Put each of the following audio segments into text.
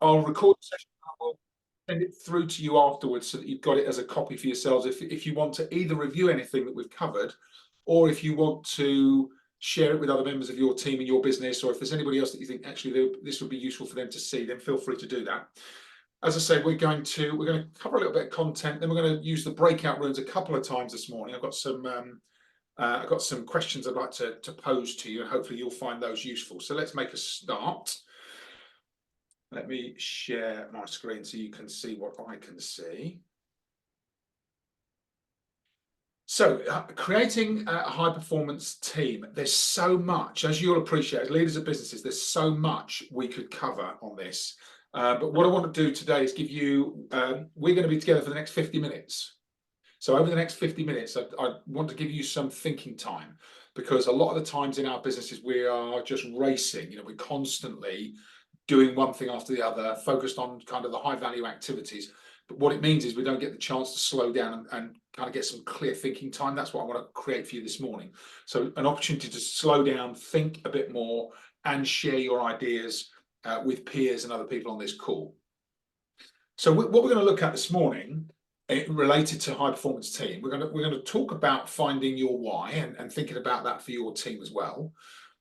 I'll record the session. I will send it through to you afterwards so that you've got it as a copy for yourselves. If you want to either review anything that we've covered, or if you want to share it with other members of your team and your business, or if there's anybody else that you think actually this would be useful for them to see, then feel free to do that. As I say, we're going to cover a little bit of content, then we're going to use the breakout rooms a couple of times this morning. I've got some questions I'd like to pose to you, and hopefully you'll find those useful. So let's make a start. Let me share my screen so you can see what I can see. So creating a high performance team, there's so much, as you'll appreciate, as leaders of businesses, there's so much we could cover on this. But what I want to do today is give you, we're going to be together for the next 50 minutes. So over the next 50 minutes, I want to give you some thinking time, because a lot of the times in our businesses, we are just racing. You know, we're constantly doing one thing after the other, focused on kind of the high value activities. But what it means is we don't get the chance to slow down and kind of get some clear thinking time. That's what I want to create for you this morning. So an opportunity to slow down, think a bit more, and share your ideas with peers and other people on this call. So what we're going to look at this morning, related to high performance team, we're going to talk about finding your why and thinking about that for your team as well.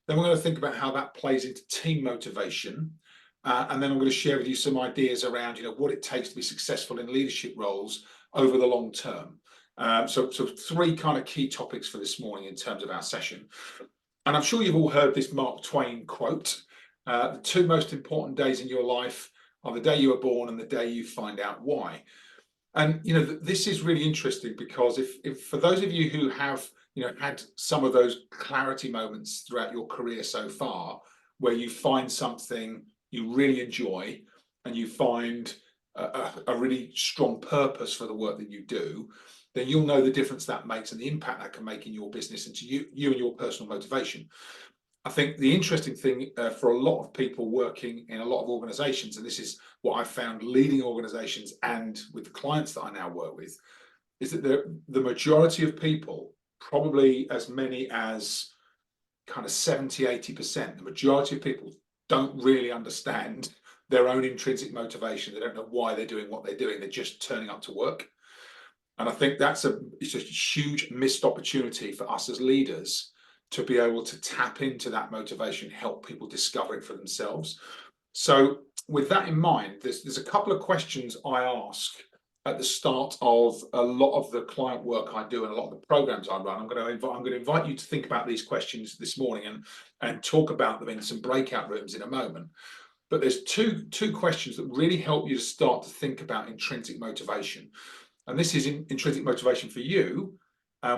Then we're going to think about how that plays into team motivation. And then I'm going to share with you some ideas around, what it takes to be successful in leadership roles over the long term. So three kind of key topics for this morning in terms of our session. And I'm sure you've all heard this Mark Twain quote: the two most important days in your life are the day you were born and the day you find out why. And, this is really interesting, because if for those of you who have, had some of those clarity moments throughout your career so far, where you find something you really enjoy and you find a really strong purpose for the work that you do, then you'll know the difference that makes and the impact that can make in your business and to you and your personal motivation. I think the interesting thing for a lot of people working in a lot of organizations, and this is what I've found leading organizations and with the clients that I now work with, is that the majority of people, probably as many as kind of 70–80%, the majority of people don't really understand their own intrinsic motivation. They don't know why they're doing what they're doing. They're just turning up to work. And I think it's a huge missed opportunity for us as leaders to be able to tap into that motivation, help people discover it for themselves. So with that in mind, there's a couple of questions I ask at the start of a lot of the client work I do and a lot of the programs I run. I'm going to invite you to think about these questions this morning and talk about them in some breakout rooms in a moment. But there's two questions that really help you to start to think about intrinsic motivation. And this is intrinsic motivation for you.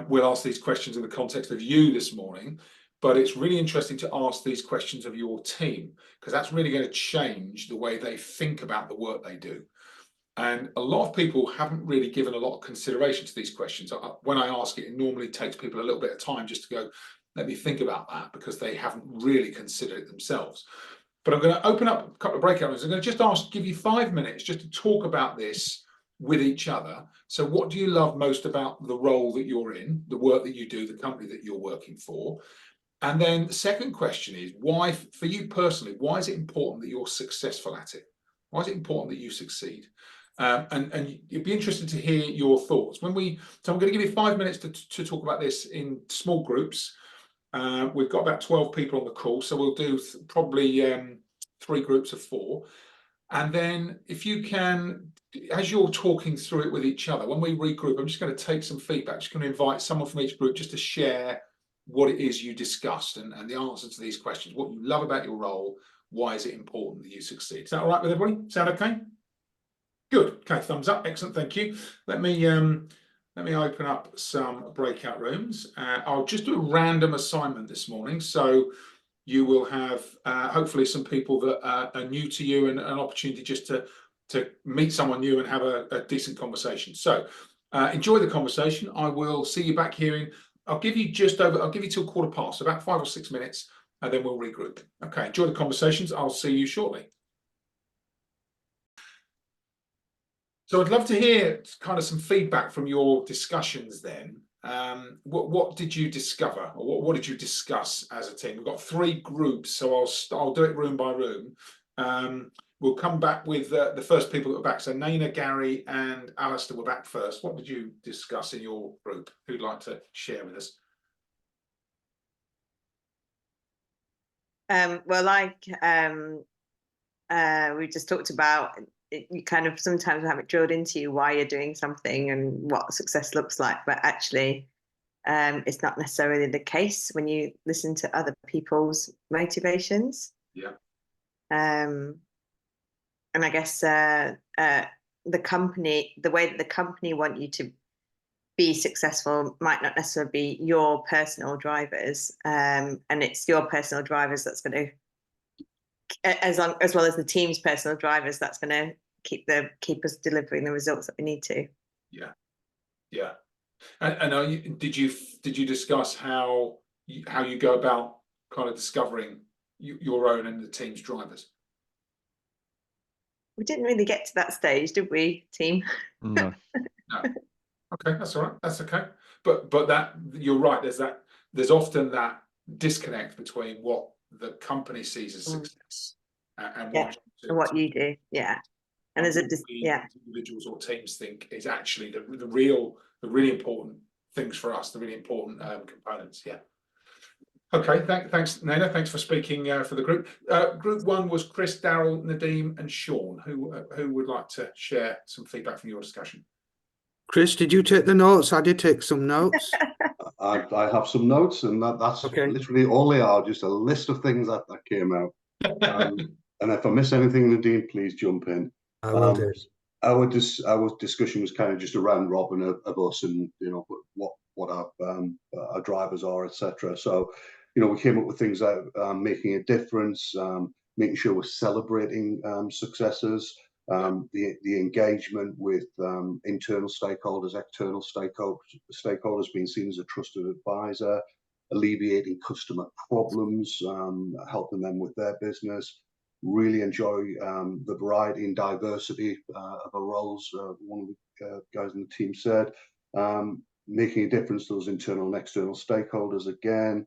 We'll ask these questions in the context of you this morning, but it's really interesting to ask these questions of your team, because that's really going to change the way they think about the work they do. And a lot of people haven't really given a lot of consideration to these questions. When I ask it, it normally takes people a little bit of time just to go, let me think about that, because they haven't really considered it themselves. But I'm going to open up a couple of breakout rooms. I'm going to just give you 5 minutes just to talk about this with each other. So what do you love most about the role that you're in, the work that you do, the company that you're working for? And then the second question is, why, for you personally, why is it important that you're successful at it? Why is it important that you succeed? And it'd be interesting to hear your thoughts. So I'm going to give you 5 minutes to talk about this in small groups. We've got about 12 people on the call, so we'll do probably 3 groups of 4. And then if you can, as you're talking through it with each other, when we regroup, I'm just going to take some feedback. I'm just going to invite someone from each group just to share what it is you discussed and the answer to these questions, what you love about your role, why is it important that you succeed. Is that all right with everybody? Sound okay? Good. Okay, thumbs up. Excellent. Thank you. Let me open up some breakout rooms. I'll just do a random assignment this morning. So you will have hopefully some people that are new to you and an opportunity just to meet someone new and have a decent conversation. So enjoy the conversation. I will see you back here I'll give you till 1:15, about 5 or 6 minutes, and then we'll regroup. Okay, enjoy the conversations. I'll see you shortly. So I'd love to hear kind of some feedback from your discussions then. What did you discover, or what did you discuss as a team? We've got 3 groups, so I'll do it room by room. we'll come back with the first people that were back. So Naina, Gary, and Alistair were back first. What did you discuss in your group? Who'd like to share with us? Well, like we just talked about, you kind of sometimes have it drilled into you why you're doing something and what success looks like, but actually it's not necessarily the case when you listen to other people's motivations. Yeah. And I guess the way that the company want you to be successful might not necessarily be your personal drivers, and it's your personal drivers that's going to, as well as the team's personal drivers, that's going to keep us delivering the results that we need to. Yeah, yeah. And did you discuss how you go about kind of discovering your own and the team's drivers? We didn't really get to that stage, did we, team? No. No. Okay, that's all right. That's okay. But that, you're right. There's often that disconnect between what the company sees as success and what you do. Yeah. And there's individuals or teams think is actually the really important things for us, the really important components. Yeah. Okay, thanks, Naina. Thanks for speaking for the group. Group one was Chris, Daryl, Nadeem, and Sean. Who would like to share some feedback from your discussion? Chris, did you take the notes? I did take some notes. I have some notes, and that's okay. Literally all they are, just a list of things that came out. And if I miss anything, Nadeem, please jump in. I will do. Our discussion was kind of just around Robin of us, and what our drivers are, etc. So, we came up with things like making a difference, making sure we're celebrating successes, the engagement with internal stakeholders, external stakeholders, being seen as a trusted advisor, alleviating customer problems, helping them with their business. Really enjoy the variety and diversity of our roles. One of the guys in the team said, making a difference to those internal and external stakeholders again,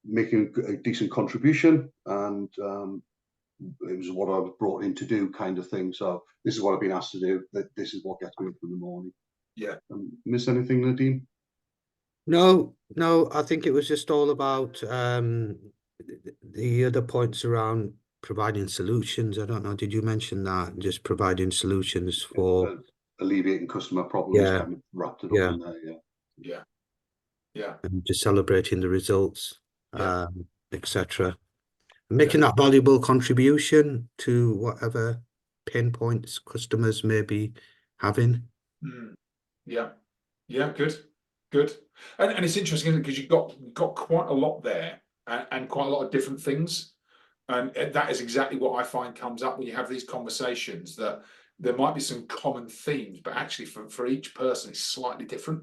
making a decent contribution, and it was what I was brought in to do, kind of thing. So this is what I've been asked to do. This is what gets me up in the morning. Yeah. Miss anything, Nadeem? No, I think it was just all about the other points around providing solutions. I don't know, did you mention that? Just providing solutions for alleviating customer problems, kind of wrapped it up in there. Yeah. And just celebrating the results, etc. Making that valuable contribution to whatever pain points customers may be having. Yeah, good. And it's interesting because you've got quite a lot there and quite a lot of different things. And that is exactly what I find comes up when you have these conversations, that there might be some common themes, but actually for each person it's slightly different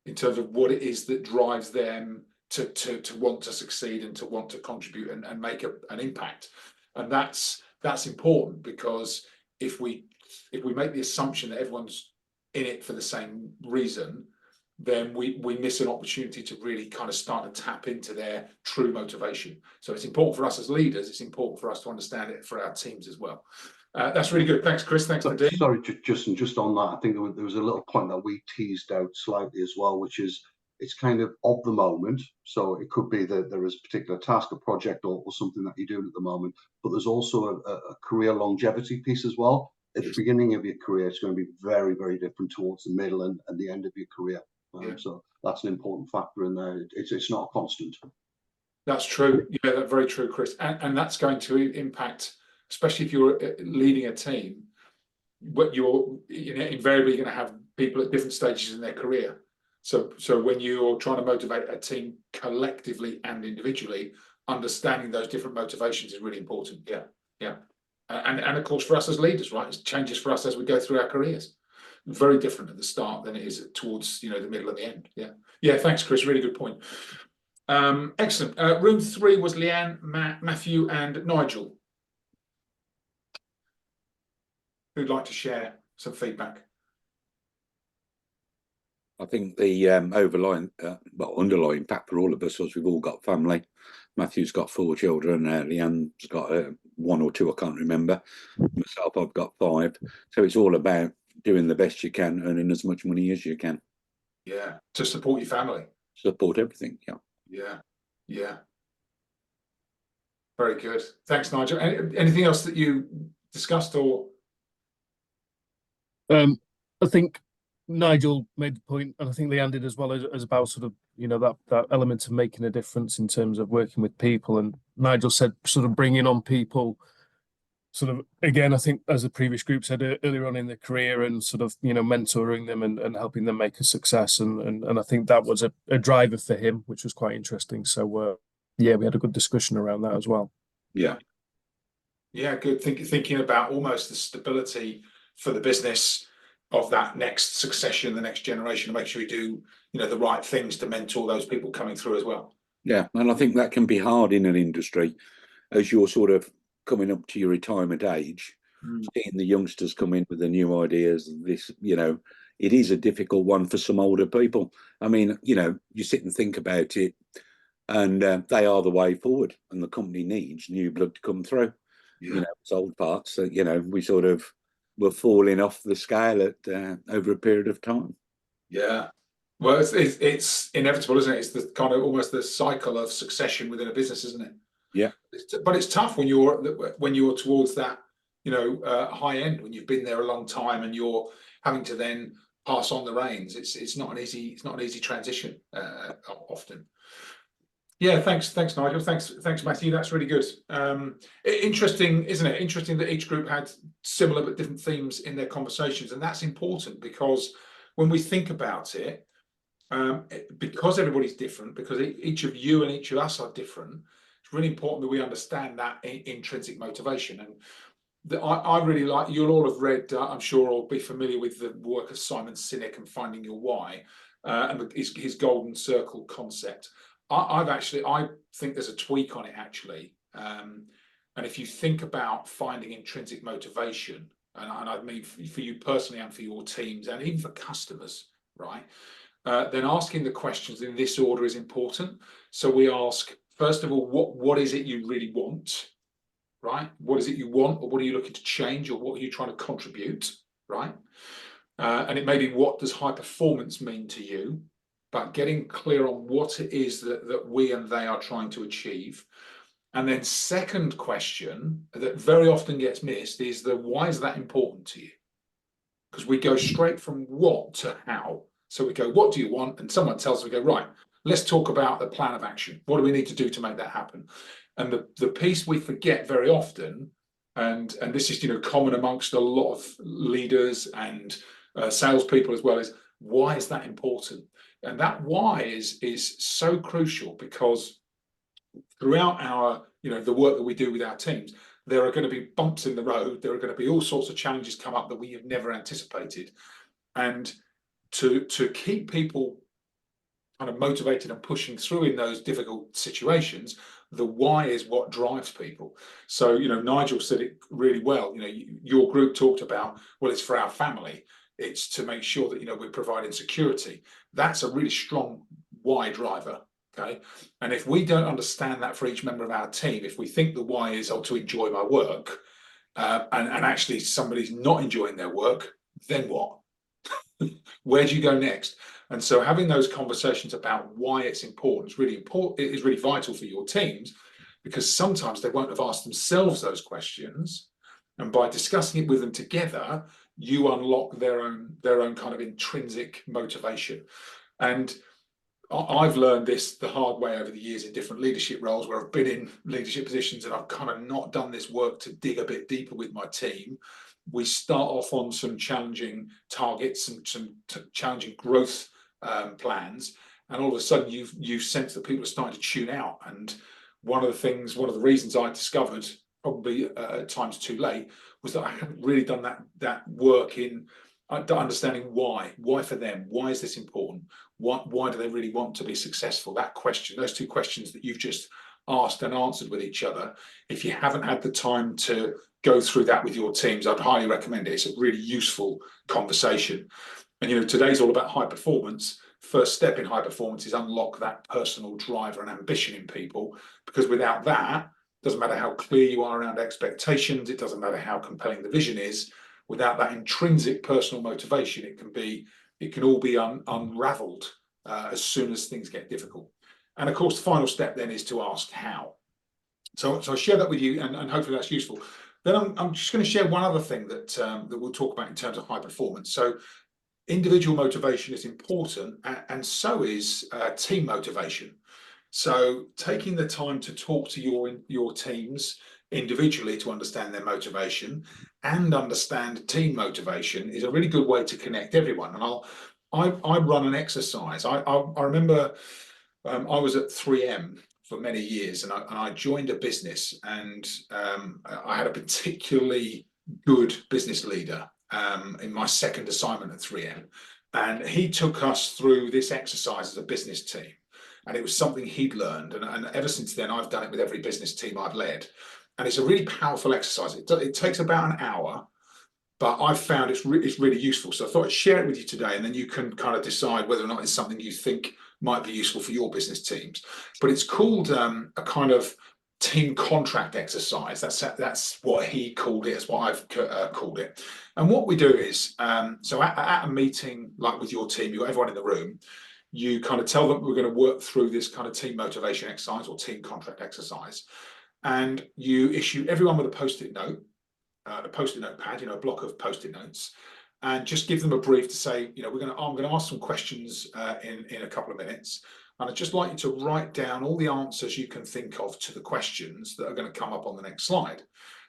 in terms of what it is that drives them to want to succeed and to want to contribute and make an impact. And that's important, because if we make the assumption that everyone's in it for the same reason, then we miss an opportunity to really kind of start to tap into their true motivation. So it's important for us as leaders. It's important for us to understand it for our teams as well. That's really good. Thanks, Chris. Thanks, Nadeem. Sorry, just on that, I think there was a little point that we teased out slightly as well, which is it's kind of the moment. So it could be that there is a particular task, a project, or something that you're doing at the moment, but there's also a career longevity piece as well. At the beginning of your career, it's going to be very, very different towards the middle and the end of your career. So that's an important factor in there. It's not a constant. That's true. Yeah, that's very true, Chris. And that's going to impact, especially if you're leading a team, what you're invariably going to have people at different stages in their career. So when you're trying to motivate a team collectively and individually, understanding those different motivations is really important. Yeah. And of course for us as leaders, right, it changes for us as we go through our careers. Very different at the start than it is towards the middle and the end. Yeah. Thanks, Chris. Really good point. Excellent. Room 3 was Leanne, Matthew, and Nigel. Who'd like to share some feedback? I think the underlying fact for all of us was we've all got family, Matthew's got 4 children. Leanne's got 1 or 2, I can't remember. Myself, I've got 5. So it's all about doing the best you can, earning as much money as you can. Yeah, to support your family. Support everything, yeah. Yeah, yeah. Very good. Thanks, Nigel. Anything else that you discussed or? I think Nigel made the point, and I think Leanne did as well, as about sort of, you know, that element of making a difference in terms of working with people. And Nigel said sort of bringing on people, sort of, again, I think as the previous group said earlier on in their career, and sort of, you know, mentoring them and helping them make a success. And I think that was a driver for him, which was quite interesting. So yeah, we had a good discussion around that as well. Yeah. Yeah, good. Thinking about almost the stability for the business of that next succession, the next generation, to make sure we do, you know, the right things to mentor those people coming through as well. Yeah, and I think that can be hard in an industry as you're sort of coming up to your retirement age, seeing the youngsters come in with the new ideas. This, you know, it is a difficult one for some older people. I mean, you know, you sit and think about it, and they are the way forward, and the company needs new blood to come through. Yeah. You know, it's old parts that, you know, we sort of were falling off the scale at over a period of time. Yeah. Well, it's inevitable, isn't it? It's the kind of almost the cycle of succession within a business, isn't it? Yeah. But it's tough when you're towards that, you know, high end, when you've been there a long time and you're having to then pass on the reins. It's not an easy transition often. Yeah, thanks, Nigel. Thanks, Matthew. That's really good. Interesting, isn't it? Interesting that each group had similar but different themes in their conversations, and that's important because when we think about it, because everybody's different, because each of you and each of us are different, it's really important that we understand that intrinsic motivation. And I really like, you'll all have read, I'm sure, or be familiar with the work of Simon Sinek and Finding Your Why, and his golden circle concept. I think there's a tweak on it actually, and if you think about finding intrinsic motivation, and I mean for you personally and for your teams and even for customers, right, then asking the questions in this order is important. So we ask, first of all, what is it you really want, right? What is it you want, or what are you looking to change, or what are you trying to contribute, right? And it may be, what does high performance mean to you? But getting clear on what it is that we and they are trying to achieve. And then second question that very often gets missed is why is that important to you? Because we go straight from what to how. So we go, what do you want? And someone tells us, we go, right, let's talk about the plan of action. What do we need to do to make that happen? And the piece we forget very often, and this is, you know, common amongst a lot of leaders and salespeople as well, is why is that important? And that why is so crucial, because throughout our, you know, the work that we do with our teams, there are going to be bumps in the road. There are going to be all sorts of challenges come up that we have never anticipated. And to keep people kind of motivated and pushing through in those difficult situations, the why is what drives people. So, you know, Nigel said it really well. You know, your group talked about, well, it's for our family. It's to make sure that, you know, we're providing security. That's a really strong why driver. Okay. And if we don't understand that for each member of our team, if we think the why is, oh, to enjoy my work, and actually somebody's not enjoying their work, then what? Where do you go next? And so having those conversations about why it's important is really important. It is really vital for your teams, because sometimes they won't have asked themselves those questions. And by discussing it with them together, you unlock their own kind of intrinsic motivation. And I've learned this the hard way over the years in different leadership roles where I've been in leadership positions, and I've kind of not done this work to dig a bit deeper with my team. We start off on some challenging targets and some challenging growth plans, and all of a sudden you sense that people are starting to tune out. And one of the reasons I discovered, probably at times too late, was that I hadn't really done that work in understanding why for them. Why is this important? Why do they really want to be successful? That question, those two questions that you've just asked and answered with each other, if you haven't had the time to go through that with your teams, I'd highly recommend it. It's a really useful conversation. And, you know, today's all about high performance. first step in high performance is unlock that personal driver and ambition in people, because without that, doesn't matter how clear you are around expectations, it doesn't matter how compelling the vision is, without that intrinsic personal motivation, it can all be unraveled as soon as things get difficult. And of course, the final step then is to ask how. So I share that with you, and hopefully that's useful. Then I'm just going to share one other thing that we'll talk about in terms of high performance. So individual motivation is important, and so is team motivation. So taking the time to talk to your teams individually to understand their motivation and understand team motivation is a really good way to connect everyone. And I run an exercise. I remember I was at 3M for many years, and I joined a business, and I had a particularly good business leader in my second assignment at 3M, and he took us through this exercise as a business team, and it was something he'd learned, and ever since then I've done it with every business team I've led, and it's a really powerful exercise. It takes about an hour, but I've found it's really useful. So I thought I'd share it with you today, and then you can kind of decide whether or not it's something you think might be useful for your business teams. But it's called a kind of team contract exercise. That's what he called it. That's what I've called it. And what we do is, so at a meeting like with your team, you've got everyone in the room, you kind of tell them we're going to work through this kind of team motivation exercise or team contract exercise, and you issue everyone with a post-it note, a post-it note pad, a block of post-it notes, and just give them a brief to say, I'm going to ask some questions in a couple of minutes, and I'd just like you to write down all the answers you can think of to the questions that are going to come up on the next slide.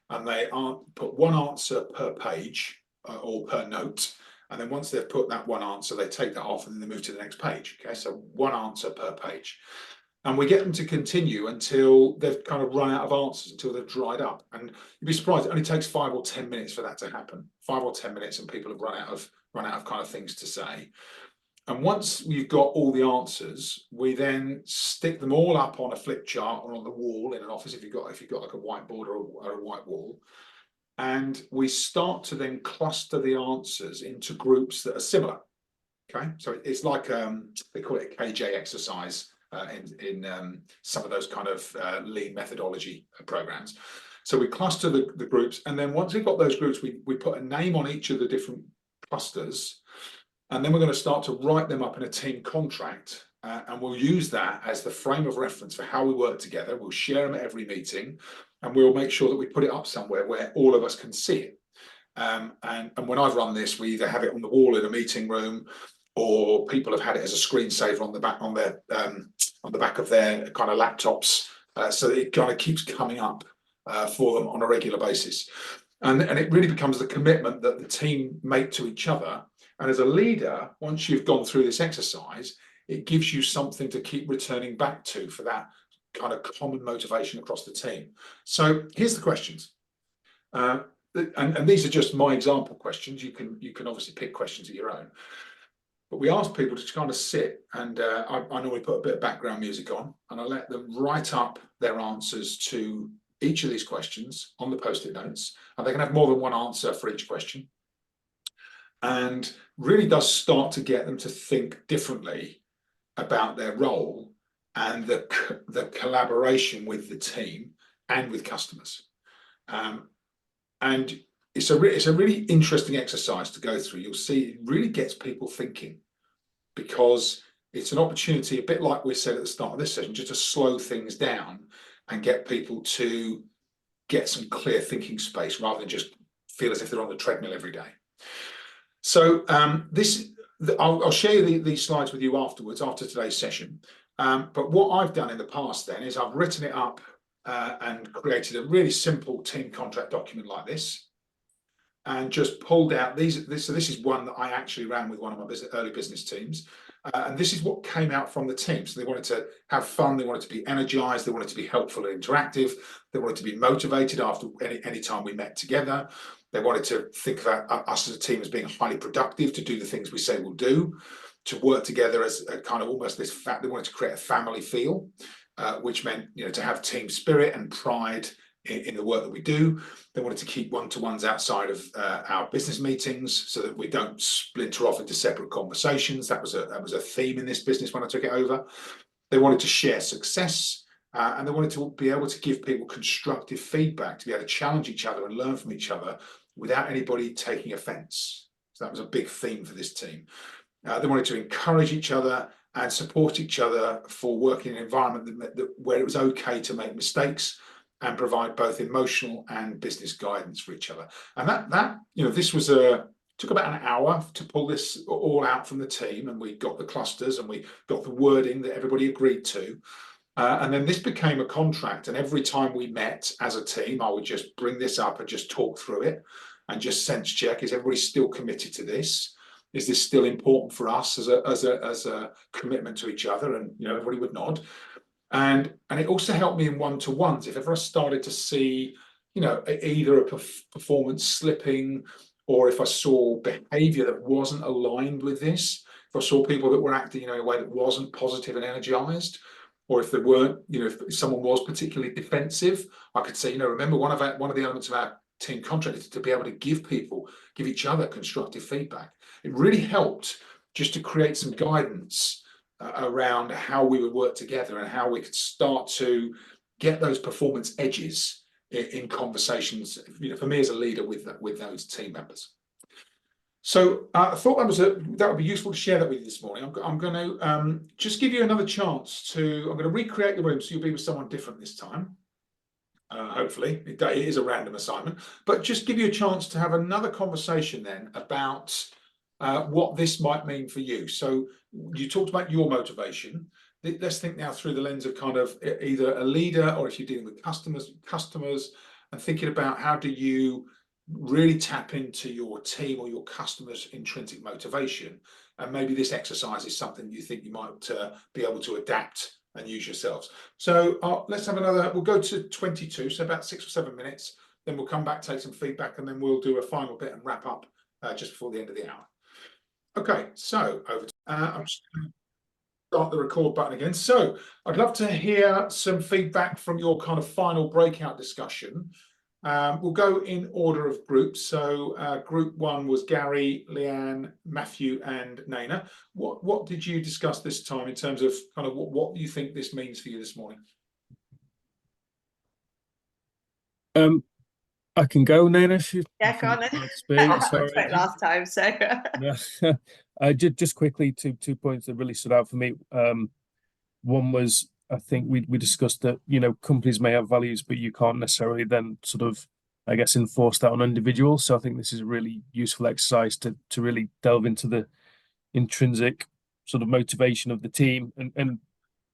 And they put one answer per page or per note, and then once they've put that one answer, they take that off and then they move to the next page. Okay, so one answer per page. And we get them to continue until they've kind of run out of answers, until they've dried up. And you'd be surprised, it only takes 5 or 10 minutes for that to happen. 5 or 10 minutes and people have run out of kind of things to say. And once we've got all the answers, we then stick them all up on a flip chart or on the wall in an office if you've got like a whiteboard or a white wall. And we start to then cluster the answers into groups that are similar. Okay, so it's like they call it a KJ exercise in some of those kind of lean methodology programs. So we cluster the groups, and then once we've got those groups, we put a name on each of the different clusters, and then we're going to start to write them up in a team contract, and we'll use that as the frame of reference for how we work together. We'll share them at every meeting, and we'll make sure that we put it up somewhere where all of us can see it. And when I've run this, we either have it on the wall in a meeting room, or people have had it as a screensaver on the back of their kind of laptops, so that it kind of keeps coming up for them on a regular basis. And it really becomes the commitment that the team make to each other. And as a leader, once you've gone through this exercise, it gives you something to keep returning back to for that kind of common motivation across the team. So here's the questions. And these are just my example questions. You can obviously pick questions of your own. But we ask people to kind of sit, and I normally put a bit of background music on, and I let them write up their answers to each of these questions on the post-it notes, and they can have more than one answer for each question. And really does start to get them to think differently about their role and the collaboration with the team and with customers. And it's a really interesting exercise to go through. You'll see it really gets people thinking, because it's an opportunity, a bit like we said at the start of this session, just to slow things down and get people to get some clear thinking space rather than just feel as if they're on the treadmill every day. So I'll share these slides with you afterwards, after today's session. But what I've done in the past then is I've written it up and created a really simple team contract document like this, and just pulled out this is one that I actually ran with one of my early business teams, and this is what came out from the team. So they wanted to have fun, they wanted to be energized, they wanted to be helpful and interactive, they wanted to be motivated after any time we met together, they wanted to think about us as a team as being highly productive, to do the things we say we'll do, to work together as a kind of almost this they wanted to create a family feel, which meant to have team spirit and pride in the work that we do. They wanted to keep one-to-ones outside of our business meetings so that we don't splinter off into separate conversations. That was a theme in this business when I took it over. They wanted to share success, and they wanted to be able to give people constructive feedback, to be able to challenge each other and learn from each other without anybody taking offence. So that was a big theme for this team. They wanted to encourage each other and support each other for working in an environment where it was okay to make mistakes, and provide both emotional and business guidance for each other. And that this was took about an hour to pull this all out from the team, and we got the clusters and we got the wording that everybody agreed to. And then this became a contract, and every time we met as a team, I would just bring this up and just talk through it and just sense check, is everybody still committed to this? Is this still important for us as a commitment to each other? And everybody would nod. And it also helped me in one-to-ones. If ever I started to see, either a performance slipping, or if I saw behaviour that wasn't aligned with this, if I saw people that were acting in a way that wasn't positive and energised, or if there weren't, if someone was particularly defensive, I could say, remember one of the elements of our team contract is to be able to give each other constructive feedback. It really helped just to create some guidance around how we would work together and how we could start to get those performance edges in conversations, for me as a leader with those team members. So I thought that would be useful to share that with you this morning. I'm going to just give you another chance I'm going to recreate the room so you'll be with someone different this time. Hopefully, it is a random assignment, but just give you a chance to have another conversation then about what this might mean for you. So you talked about your motivation. Let's think now through the lens of kind of either a leader, or if you're dealing with customers, and thinking about how do you really tap into your team or your customers' intrinsic motivation. And maybe this exercise is something you think you might be able to adapt and use yourselves. So let's have we'll go to 22, so about 6 or 7 minutes, then we'll come back, take some feedback, and then we'll do a final bit and wrap up just before the end of the hour. Okay, so over to, I'm just going to start the record button again. So I'd love to hear some feedback from your kind of final breakout discussion. We'll go in order of groups. So group 1 was Gary, Leanne, Matthew, and Naina. What did you discuss this time in terms of kind of what you think this means for you this morning? I can go, Naina. Yeah, go on then. I spoke last time, so just quickly, two points that really stood out for me. One was, I think we discussed that companies may have values, but you can't necessarily then sort of, I guess, enforce that on individuals. So I think this is a really useful exercise to really delve into the intrinsic sort of motivation of the team and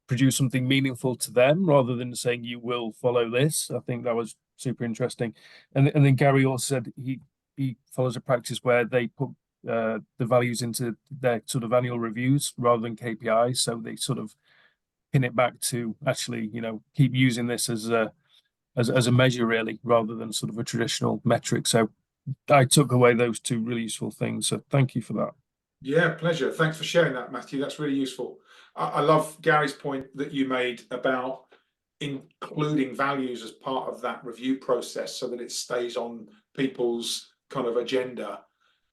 produce something meaningful to them, rather than saying you will follow this. I think that was super interesting. And then Gary also said he follows a practice where they put the values into their sort of annual reviews rather than KPIs. So they sort of pin it back to actually, keep using this as a measure, really, rather than sort of a traditional metric. So I took away those two really useful things. So thank you for that. Yeah, pleasure. Thanks for sharing that, Matthew. That's really useful. I love Gary's point that you made about including values as part of that review process so that it stays on people's kind of agenda,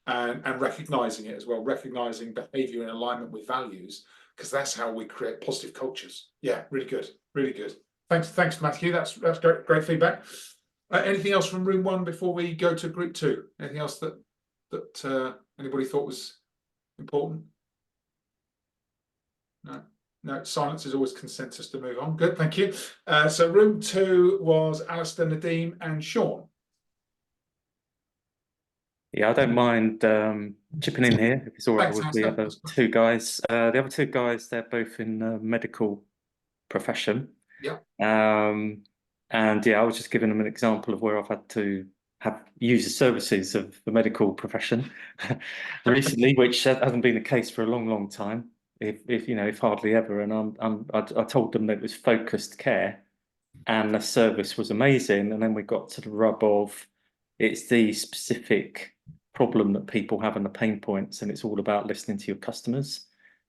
and recognizing it as well, recognizing behavior in alignment with values, because that's how we create positive cultures. Yeah, really good, really good. Thanks, Matthew. That's great feedback. Anything else from room 1 before we go to group 2? Anything else that anybody thought was important? No, silence is always consensus to move on. Good, thank you. So room 2 was Alistair, Nadeem, and Sean. Yeah, I don't mind chipping in here if it's all right with the other two guys. The other two guys, they're both in the medical profession. Yeah. And yeah, I was just giving them an example of where I've had to use the services of the medical profession recently, which hasn't been the case for a long time, if hardly ever. And I told them that it was focused care, and the service was amazing. And then we got to the rub of it's the specific problem that people have and the pain points, and it's all about listening to your customers.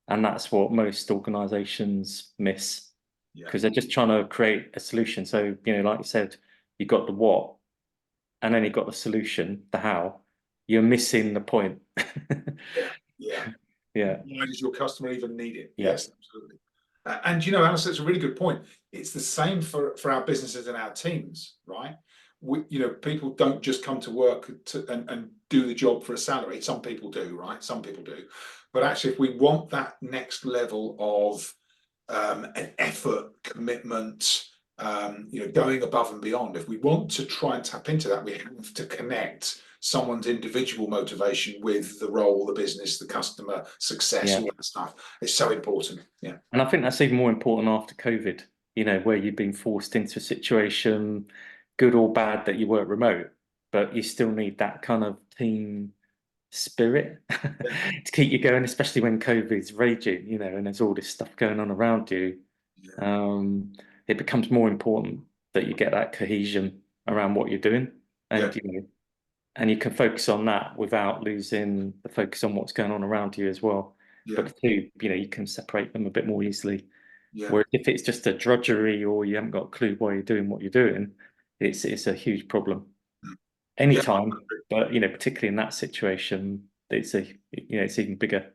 And that's what most organizations miss, because they're just trying to create a solution. So, like you said, you've got the what, and then you've got the solution, the how, you're missing the point. Yeah. Yeah. Why does your customer even need it? Yeah. Yes, absolutely. And you know, Alistair, it's a really good point. It's the same for our businesses and our teams, right? You know, people don't just come to work and do the job for a salary. Some people do, right? Some people do. But actually, if we want that next level of an effort, commitment, you know, going above and beyond, if we want to try and tap into that, we have to connect someone's individual motivation with the role, the business, the customer success, all that stuff. It's so important. Yeah. And I think that's even more important after COVID, you know, where you've been forced into a situation, good or bad, that you work remote, but you still need that kind of team spirit to keep you going, especially when COVID's raging, you know, and there's all this stuff going on around you. It becomes more important that you get that cohesion around what you're doing, and you know, and you can focus on that without losing the focus on what's going on around you as well. But the two, you know, you can separate them a bit more easily. Whereas if it's just a drudgery or you haven't got a clue why you're doing what you're doing, it's a huge problem. Anytime, but you know, particularly in that situation, it's it's even bigger.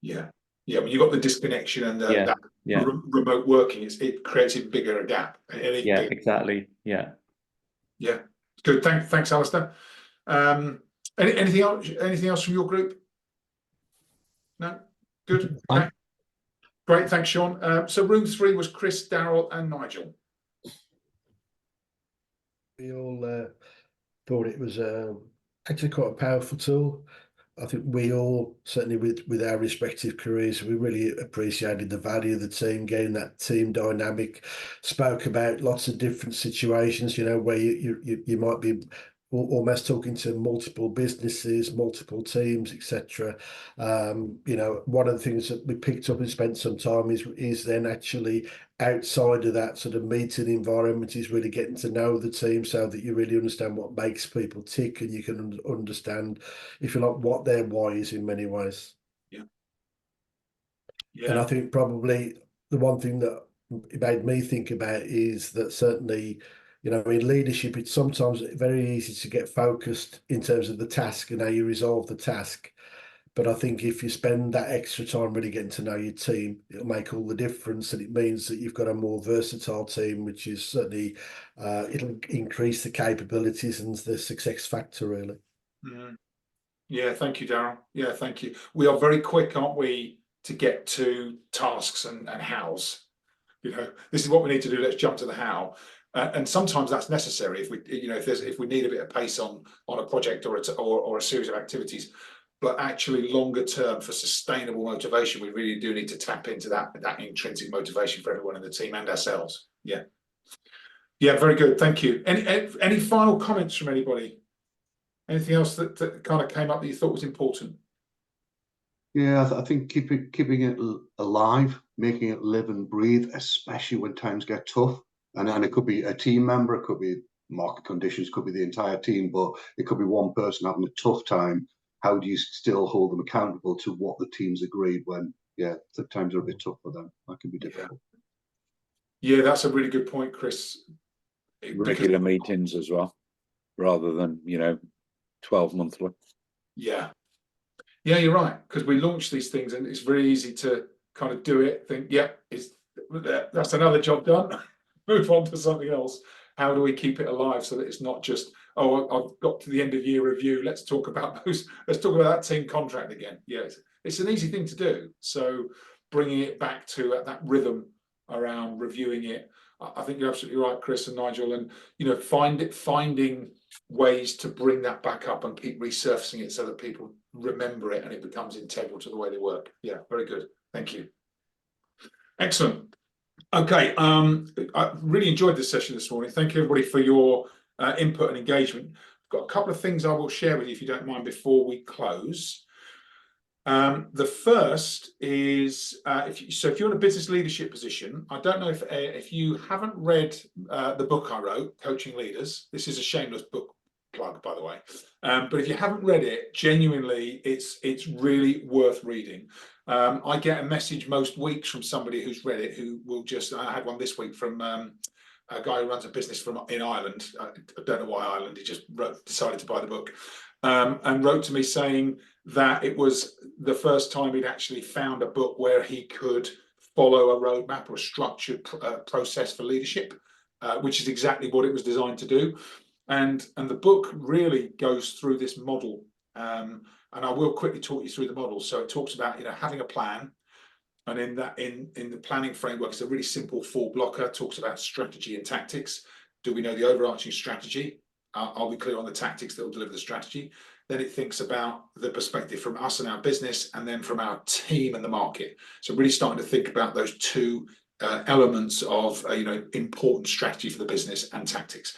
Yeah, when you've got the disconnection and that remote working, it creates a bigger gap. Exactly. Yeah. Good. Thanks, Alistair. Anything else from your group? No. Good. Okay. Great. Thanks, Sean. So room 3 was Chris, Daryl, and Nigel. We all thought it was actually quite a powerful tool. I think we all, certainly with our respective careers, we really appreciated the value of the team, getting that team dynamic. Spoke about lots of different situations, you know, where you might be almost talking to multiple businesses, multiple teams, etc. You know, one of the things that we picked up and spent some time is then actually outside of that sort of meeting environment is really getting to know the team so that you really understand what makes people tick, and you can understand, if you like, what their why is in many ways. And I think probably the one thing that it made me think about is that certainly, you know, in leadership, it's sometimes very easy to get focused in terms of the task and how you resolve the task. But I think if you spend that extra time really getting to know your team, it'll make all the difference. And it means that you've got a more versatile team, which is certainly, it'll increase the capabilities and the success factor, really. Yeah, thank you, Darryl. Yeah, thank you. We are very quick, aren't we, to get to tasks and hows. You know, this is what we need to do. Let's jump to the how. And sometimes that's necessary if we, you know, if we need a bit of pace on a project or a series of activities. But actually, longer term, for sustainable motivation, we really do need to tap into that intrinsic motivation for everyone in the team and ourselves. Yeah, very good. Thank you. Any final comments from anybody? Anything else that kind of came up that you thought was important? Yeah, I think keeping it alive, making it live and breathe, especially when times get tough. And it could be a team member, it could be market conditions, could be the entire team, but it could be one person having a tough time. How do you still hold them accountable to what the team's agreed when, the times are a bit tough for them? That can be difficult. Yeah, that's a really good point, Chris. Regular meetings as well, rather than, 12 monthly. Yeah, you're right, because we launch these things and it's very easy to kind of do it, think, that's another job done, move on to something else. How do we keep it alive so that it's not just, I've got to the end of year review, let's talk about that team contract again. Yes, it's an easy thing to do. So bringing it back to that rhythm around reviewing it, I think you're absolutely right, Chris and Nigel, and finding ways to bring that back up and keep resurfacing it so that people remember it and it becomes integral to the way they work. Yeah, very good. Thank you. Excellent. Okay, I really enjoyed this session this morning. Thank you, everybody, for your input and engagement. I've got a couple of things I will share with you, if you don't mind, before we close. The first is, if you're in a business leadership position, I don't know if you haven't read the book I wrote, Coaching Leaders. This is a shameless book plug, by the way. But if you haven't read it, genuinely, it's really worth reading. I get a message most weeks from somebody who's read it, who will just, I had one this week from a guy who runs a business in Ireland. I don't know why Ireland. He just decided to buy the book, and wrote to me saying that it was the first time he'd actually found a book where he could follow a roadmap or a structured process for leadership, which is exactly what it was designed to do. And the book really goes through this model, and I will quickly talk you through the model. So it talks about, you know, having a plan, and in the planning framework, it's a really simple 4-blocker. Talks about strategy and tactics. Do we know the overarching strategy? Are we clear on the tactics that will deliver the strategy? Then it thinks about the perspective from us and our business, and then from our team and the market. So really starting to think about those two elements of you know, important strategy for the business and tactics.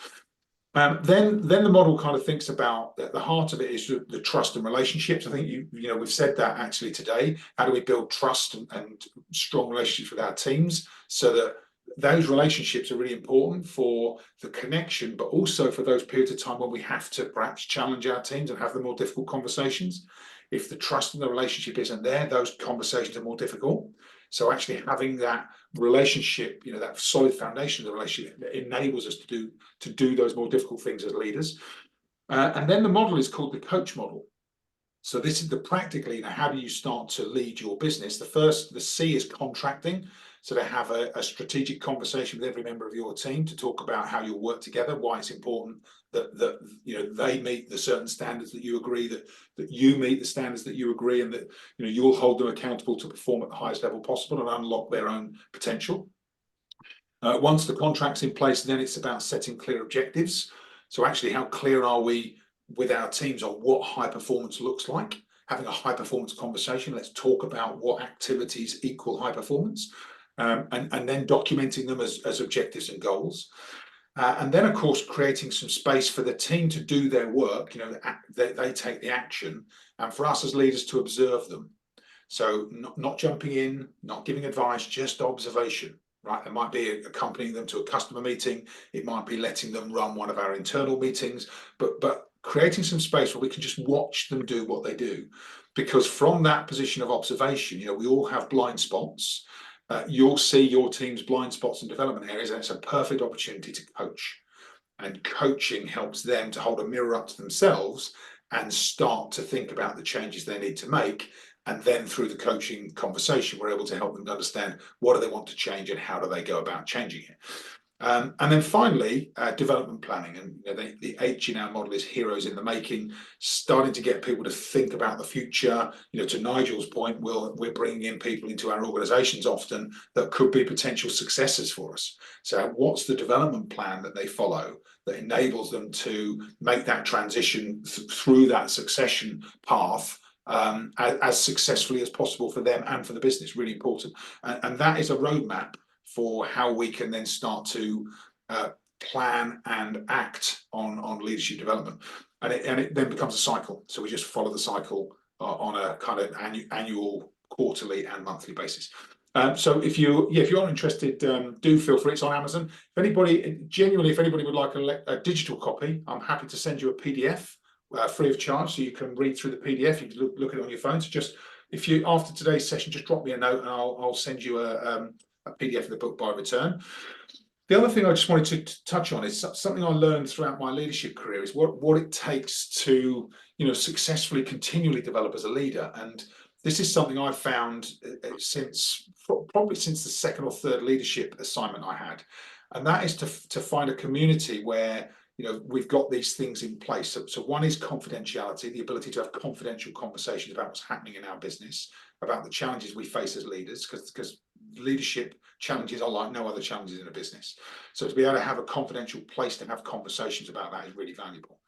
Then the model kind of thinks about the heart of it is the trust and relationships. I think you know, we've said that actually today. How do we build trust and strong relationships with our teams, so that those relationships are really important for the connection, but also for those periods of time when we have to perhaps challenge our teams and have the more difficult conversations. If the trust and the relationship isn't there, those conversations are more difficult. So actually having that relationship, you know, that solid foundation of the relationship, enables us to do those more difficult things as leaders. And then the model is called the coach model. So this is the practically, you know, how do you start to lead your business? The C is contracting. So to have a strategic conversation with every member of your team to talk about how you'll work together, why it's important that you know, they meet the certain standards that you agree, that you meet the standards that you agree, and that, you know, you'll hold them accountable to perform at the highest level possible and unlock their own potential. Once the contract's in place, then it's about setting clear objectives. So actually, how clear are we with our teams on what high performance looks like? Having a high performance conversation. Let's talk about what activities equal high performance, and then documenting them as objectives and goals. And then, of course, creating some space for the team to do their work. You know, they take the action, and for us as leaders to observe them. So not jumping in, not giving advice, just observation. Right? It might be accompanying them to a customer meeting. It might be letting them run one of our internal meetings, but creating some space where we can just watch them do what they do. Because from that position of observation, you know, we all have blind spots. You'll see your team's blind spots and development areas, and it's a perfect opportunity to coach. And coaching helps them to hold a mirror up to themselves and start to think about the changes they need to make. And then through the coaching conversation, we're able to help them understand what do they want to change and how do they go about changing it. And then finally, development planning. And you know, the H in our model is heroes in the making, starting to get people to think about the future. You know, to Nigel's point, we're bringing in people into our organizations often that could be potential successors for us. So what's the development plan that they follow that enables them to make that transition through that succession path as successfully as possible for them and for the business? Really important. And that is a roadmap for how we can then start to plan and act on leadership development, and it then becomes a cycle. So we just follow the cycle on a kind of annual, quarterly, and monthly basis. So if you are interested, do feel free. It's on Amazon. If anybody would like a digital copy, I'm happy to send you a PDF free of charge, so you can read through the PDF. You can look at it on your phone. So just if you, after today's session, just drop me a note and I'll send you a PDF of the book by return. The other thing I just wanted to touch on is something I learned throughout my leadership career is what it takes to, you know, successfully continually develop as a leader. And this is something I've found probably since the second or third leadership assignment I had, and that is to find a community where, you know, we've got these things in place. So one is confidentiality, the ability to have confidential conversations about what's happening in our business, about the challenges we face as leaders, because leadership challenges are like no other challenges in a business. So to be able to have a confidential place to have conversations about that is really valuable.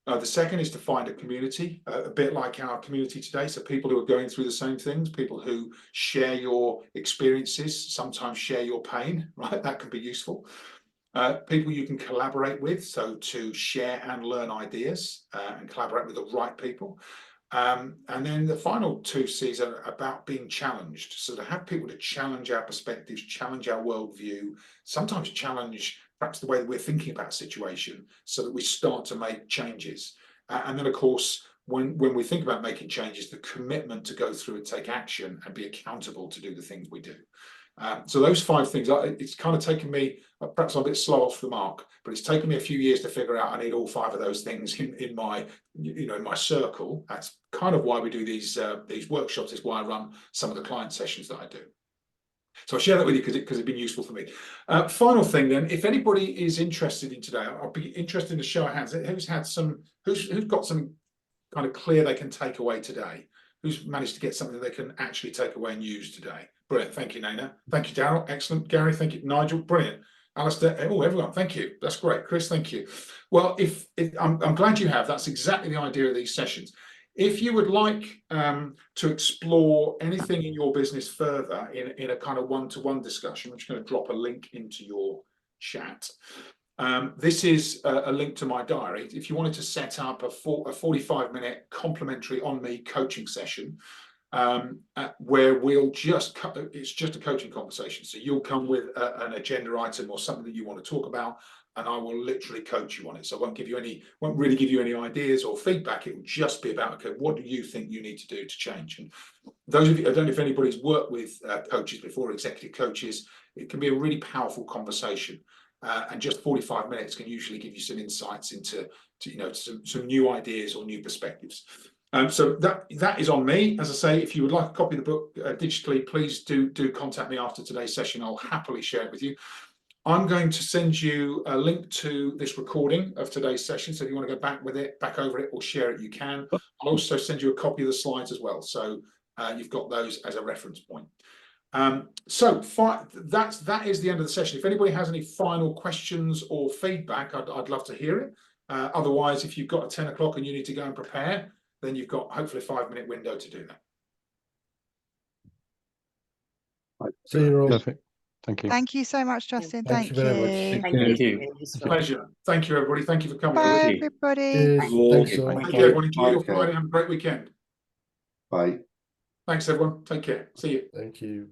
The second is to find a community, a bit like our community today. So people who are going through the same things, people who share your experiences, sometimes share your pain, right? That can be useful. People you can collaborate with, so to share and learn ideas and collaborate with the right people. And then the final two C's are about being challenged. So to have people to challenge our perspectives, challenge our worldview, sometimes challenge perhaps the way that we're thinking about a situation, so that we start to make changes. And then, of course, when we think about making changes, the commitment to go through and take action and be accountable to do the things we do. So those 5 things, it's kind of taken me, perhaps I'm a bit slow off the mark, but it's taken me a few years to figure out I need all 5 of those things in my, in my circle. That's kind of why we do these workshops. Is why I run some of the client sessions that I do. So I share that with you because it's been useful for me. Final thing then, if anybody is interested in today, I'll be interested in a show of hands. Who's got some kind of clear they can take away today? Who's managed to get something they can actually take away and use today? Brilliant. Thank you, Nana. Thank you, Daryl. Excellent. Gary, thank you. Nigel, brilliant. Alistair, oh, everyone, thank you. That's great. Chris, thank you. Well, I'm glad you have. That's exactly the idea of these sessions. If you would like to explore anything in your business further in a kind of one-to-one discussion, I'm just going to drop a link into your chat. This is a link to my diary. If you wanted to set up a 45-minute complimentary on me coaching session, where it's just a coaching conversation. So you'll come with an agenda item or something that you want to talk about, and I will literally coach you on it. So I won't really give you any ideas or feedback. It will just be about, okay, what do you think you need to do to change? And those of you, I don't know if anybody's worked with coaches before, executive coaches, it can be a really powerful conversation. And just 45 minutes can usually give you some insights into some new ideas or new perspectives. So that is on me. As I say, if you would like a copy of the book digitally, please do contact me after today's session. I'll happily share it with you. I'm going to send you a link to this recording of today's session. So if you want to go back over it or share it, you can. I'll also send you a copy of the slides as well. So you've got those as a reference point. So that is the end of the session. If anybody has any final questions or feedback, I'd love to hear it. Otherwise, if you've got a 10 o'clock and you need to go and prepare, then you've got hopefully a 5-minute window to do that. See you all. Perfect. Thank you. Thank you so much, Justin. Thank you very much. Thank you. Pleasure. Thank you, everybody. Thank you for coming. Bye, you. everybody. Cheers. Thanks, all. Thank you, everyone. Enjoy your Okay. Friday. Have a great weekend. Bye. Thanks, everyone. Take care. See you. Thank you.